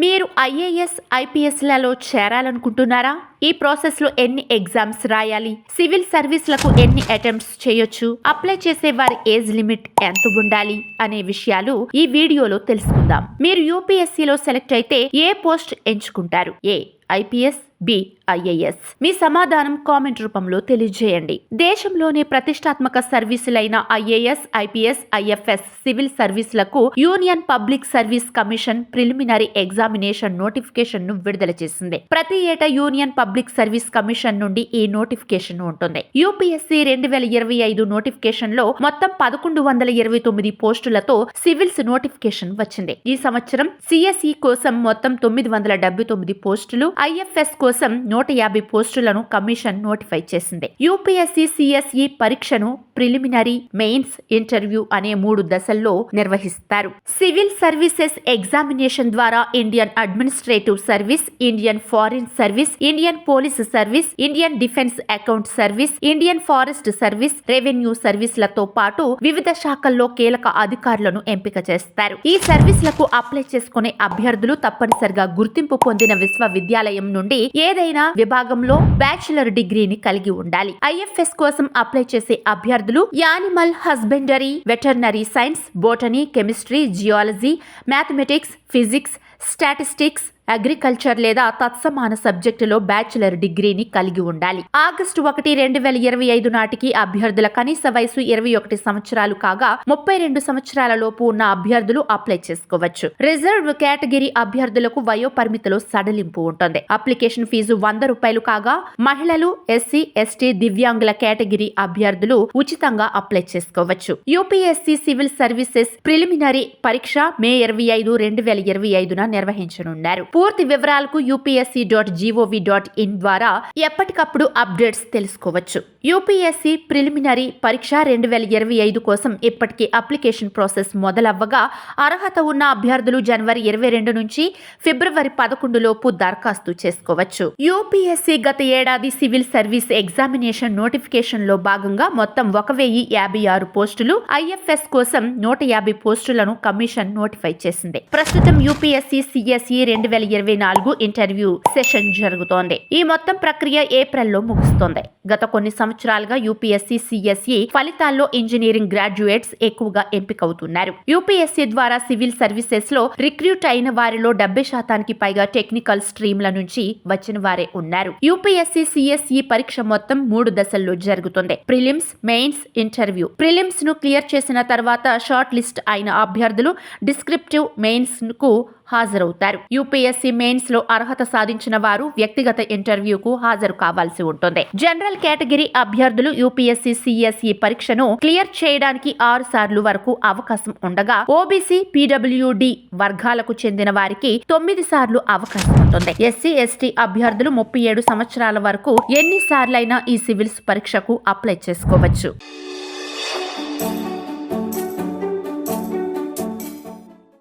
మీరు ఐఏఎస్, ఐపీఎస్లలో చేరాలనుకుంటున్నారా? ఈ ప్రాసెస్ లో ఎన్ని ఎగ్జామ్స్ రాయాలి? సివిల్ సర్వీస్లకు ఎన్ని అటెంప్ట్స్ చేయొచ్చు? అప్లై చేసే వారి ఏజ్ లిమిట్ ఎంత ఉండాలి? అనే విషయాలు ఈ వీడియోలో తెలుసుకుందాం. మీరు యూపీఎస్సీలో సెలెక్ట్ అయితే ఏ పోస్ట్ ఎంచుకుంటారు? A IPS, B IAS. మీ సమాధానం కామెంట్ రూపంలో తెలియజేయండి. దేశంలోని ప్రతిష్టాత్మక సర్వీసులైన ఐఏఎస్, ఐపీఎస్, ఐఎఫ్ఎస్ సివిల్ సర్వీసులకు Union Public Service Commission preliminary examination notification ను విడుదల చేసింది. ప్రతి ఏటా యూనియన్ పబ్లిక్ సర్వీస్ కమిషన్ నుండి ఈ నోటిఫికేషన్ ఉంటుంది. యూపీఎస్సీ 2025 నోటిఫికేషన్ లో మొత్తం 1129 పోస్టులతో సివిల్స్ నోటిఫికేషన్ వచ్చింది. ఈ సంవత్సరం సిఎస్ఈ కోసం మొత్తం 979 పోస్టులు, ఐఎఫ్ఎస్ కోసం 150 పోస్టులను కమిషన్ నోటిఫై చేసింది. యూపీఎస్సీ సిఎస్ఈ పరీక్షను ప్రిలిమినరీ, మెయిన్స్, ఇంటర్వ్యూ అనే 3 దశల్లో నిర్వహిస్తారు. సివిల్ సర్వీసెస్ ఎగ్జామినేషన్ ద్వారా Indian Administrative Service, Indian Foreign Service, Indian Police Service, Indian Defence Account Service, Indian Forest Service, revenue సర్వీస్లతో పాటు వివిధ శాఖల్లో కీలక అధికారులను ఎంపిక చేస్తారు. ఈ సర్వీస్లకు అప్లై చేసుకునే అభ్యర్థులు తప్పనిసరిగా గుర్తింపు పొందిన విశ్వవిద్యాలయం నుండి ఏదైనా విభాగంలో బ్యాచిలర్ డిగ్రీని కలిగి ఉండాలి. ఐఎఫ్ఎస్ కోసం అప్లై చేసే అభ్యర్థులు animal husbandry, veterinary science, botany, chemistry, geology, mathematics, physics, statistics, agriculture లేదా తత్సమాన సబ్జెక్టులో బ్యాచిలర్ డిగ్రీని కలిగి ఉండాలి. ఆగస్టు 1, 2025 నాటికి అభ్యర్థుల కనీస వయసు 21 సంవత్సరాలు కాగా 32 సంవత్సరాల లోపు ఉన్న అభ్యర్థులు అప్లై చేసుకోవచ్చు. రిజర్వ్ కేటగిరీ అభ్యర్థులకు వయో పరిమితిలో సడలింపు ఉంటుంది. అప్లికేషన్ ఫీజు 100 రూపాయలు కాగా మహిళలు, ఎస్సీ, ఎస్టీ, దివ్యాంగుల కేటగిరీ అభ్యర్థులు ఉచితంగా అప్లై చేసుకోవచ్చు. యూపీఎస్సీ సివిల్ సర్వీసెస్ ప్రిలిమినరీ పరీక్ష మే 25, 2025 నిర్వహించనున్నారు. పూర్తి వివరాలకు upsc.gov.in ద్వారా ఎప్పటికప్పుడు అప్డేట్స్ తెలుసుకోవచ్చు. యూపీఎస్సీ ప్రిలిమినరీ పరీక్ష 2025 కోసం ఇప్పటికే అప్లికేషన్ ప్రాసెస్ మొదలవ్వగా అర్హత ఉన్న అభ్యర్థులు జనవరి 22 నుంచి ఫిబ్రవరి 11 లోపు దరఖాస్తు చేసుకోవచ్చు. యూపీఎస్సీ గత ఏడాది సివిల్ సర్వీస్ ఎగ్జామినేషన్ నోటిఫికేషన్ లో భాగంగా మొత్తం 1056 పోస్టులు, ఐఎఫ్ఎస్ కోసం 150 పోస్టులను కమిషన్ నోటిఫై చేసింది. ప్రస్తుతం యూపీఎస్సీ సిఎస్ఈ 2024 ఇంటర్వ్యూ సెషన్ జరుగుతోంది. ఈ మొత్తం ప్రక్రియ ఏప్రిల్లో ముగుస్తోంది. గత కొన్ని సంవత్సరాలుగా యూపీఎస్సీ సిఎస్ఈ ఫలితాల్లో ఇంజనీరింగ్ గ్రాడ్యుయేట్స్ ఎక్కువగా ఎంపికవుతున్నారు. యూపీఎస్సీ ద్వారా సివిల్ సర్వీసెస్ లో రిక్రూట్ అయిన వారిలో 70% పైగా టెక్నికల్ స్ట్రీమ్ల నుంచి వచ్చిన వారే ఉన్నారు. యూపీఎస్సీ సిఎస్ఈ పరీక్ష మొత్తం 3 దశల్లో జరుగుతుంది. Prelims, mains, interview. ప్రిలిమ్స్ ను క్లియర్ చేసిన తర్వాత షార్ట్ లిస్ట్ అయిన అభ్యర్థులు డిస్క్రిప్టివ్ మెయిన్స్ కు హాజరవుతారు. యూపీఎస్సీ మెయిన్స్ లో అర్హత సాధించిన వారు వ్యక్తిగత ఇంటర్వ్యూకు హాజరు కావాల్సి ఉంటుంది. జనరల్ కేటగిరీ అభ్యర్థులు యూపీఎస్సీ సిఎస్ఈ పరీక్షను క్లియర్ చేయడానికి 6 సార్లు వరకు అవకాశం ఉండగా ఓబీసీ, పీడబ్ల్యూడి వర్గాలకు చెందిన వారికి 9 సార్లు అవకాశం ఉంటుంది. ఎస్సీ, ఎస్టీ అభ్యర్థులు 37 సంవత్సరాల వరకు ఎన్ని సార్లైనా ఈ సివిల్స్ పరీక్షకు అప్లై చేసుకోవచ్చు.